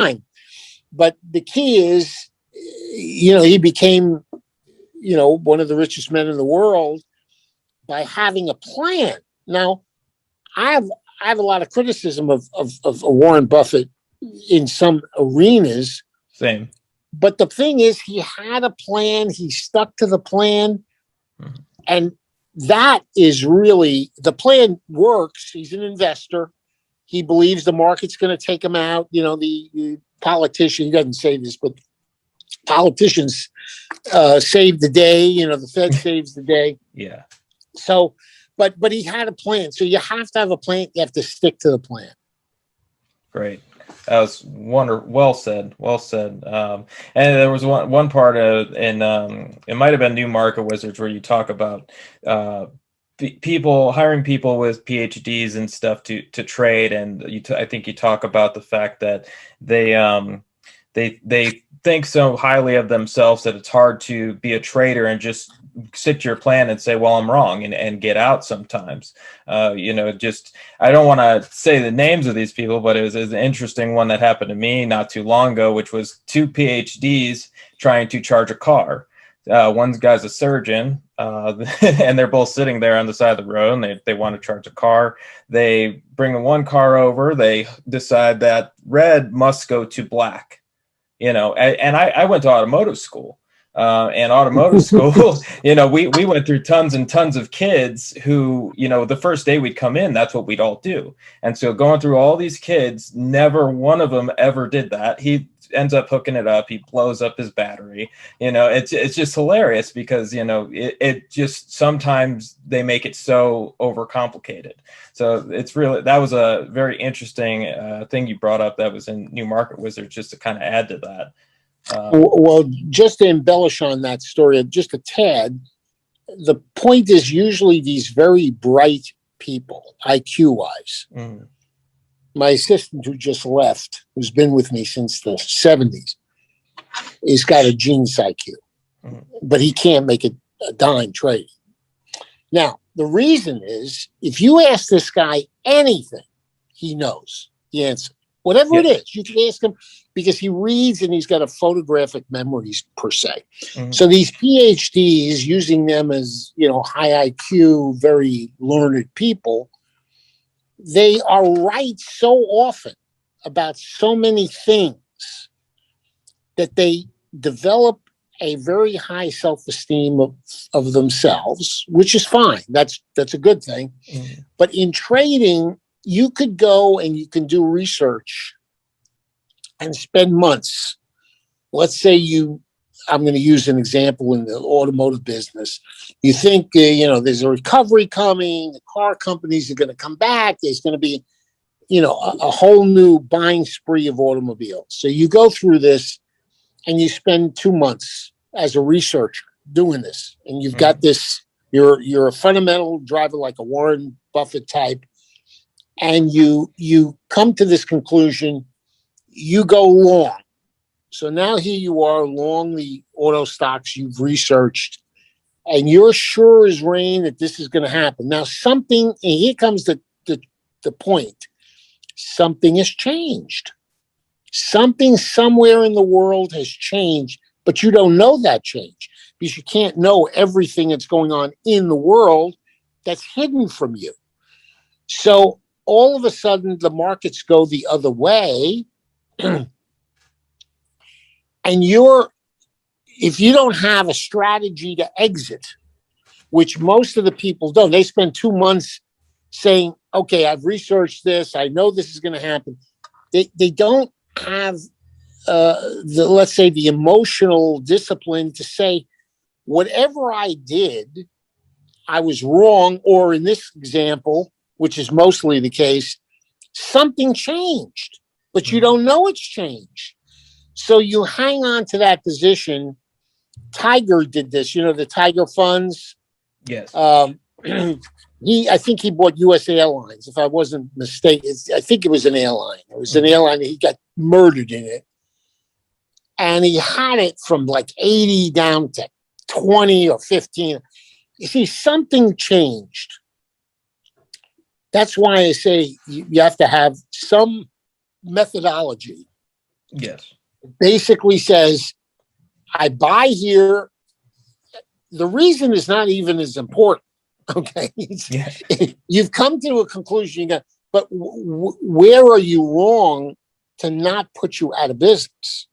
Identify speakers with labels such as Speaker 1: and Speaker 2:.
Speaker 1: time. But the key is, he became, one of the richest men in the world by having a plan. Now, I have a lot of criticism of Warren Buffett in some arenas.
Speaker 2: Same.
Speaker 1: But the thing is, he had a plan. He stuck to the plan. Mm-hmm. And that is really, the plan works. He's an investor. He believes the market's going to take him out. The politician, he doesn't say this, but politicians save the day. The Fed saves the day.
Speaker 2: Yeah.
Speaker 1: So, but he had a plan. So you have to have a plan. You have to stick to the plan.
Speaker 2: Great. That was well said. Well said. And there was one part in it might have been New Market Wizards where you talk about hiring people with PhDs and stuff to trade, and I think you talk about the fact that they think so highly of themselves that it's hard to be a trader and just stick to your plan and say, well, I'm wrong, and get out sometimes. I don't want to say the names of these people, but it was an interesting one that happened to me not too long ago, which was two PhDs trying to charge a car. One guy's a surgeon, and they're both sitting there on the side of the road, and they want to charge a car. They bring one car over. They decide that red must go to black. And I went to automotive school, and automotive school, we went through tons and tons of kids who, the first day we'd come in, that's what we'd all do. And so going through all these kids, never one of them ever did that. He ends up hooking it up. He blows up his battery. It's just hilarious because, it just sometimes they make it so overcomplicated. So it's really, that was a very interesting thing you brought up that was in New Market Wizards, just to kind of add to that.
Speaker 1: Well, just to embellish on that story just a tad, the point is usually these very bright people, IQ-wise. Mm. My assistant who just left, who's been with me since the 70s, he's got a genius IQ, but he can't make a dime trading. Now, the reason is if you ask this guy anything, he knows the answer. Whatever it is, you can ask him because he reads and he's got a photographic memories per se. Mm-hmm. So these PhDs, using them as, high IQ, very learned people, they are right so often about so many things that they develop a very high self-esteem of themselves, which is fine. That's a good thing. Mm-hmm. But in trading, you could go and you can do research and spend months. Let's say I'm going to use an example in the automotive business. You think, there's a recovery coming, the car companies are going to come back. There's going to be, a whole new buying spree of automobiles. So you go through this and you spend 2 months as a researcher doing this. And you've got this, you're a fundamental driver like a Warren Buffett type. And you come to this conclusion, you go long. So now here you are long the auto stocks you've researched, and you're sure as rain that this is going to happen. Now and here comes the point, something has changed. Something somewhere in the world has changed, but you don't know that change because you can't know everything that's going on in the world that's hidden from you. So all of a sudden, the markets go the other way. And if you don't have a strategy to exit, which most of the people don't, they spend 2 months saying, okay, I've researched this. I know this is going to happen. They don't have, let's say, the emotional discipline to say, whatever I did, I was wrong. Or in this example, which is mostly the case, something changed, but you don't know it's changed. So you hang on to that position. Tiger did this, the Tiger funds.
Speaker 2: Yes.
Speaker 1: I think he bought U.S. Airlines, if I wasn't mistaken. I think it was an airline. It was an airline. He got murdered in it. And he had it from like 80 down to 20 or 15. You see, something changed. That's why I say you have to have some methodology
Speaker 2: Yes.
Speaker 1: Basically says, I buy here. The reason is not even as important. Okay.
Speaker 2: Yeah.
Speaker 1: You've come to a conclusion, but where are you wrong to not put you out of business?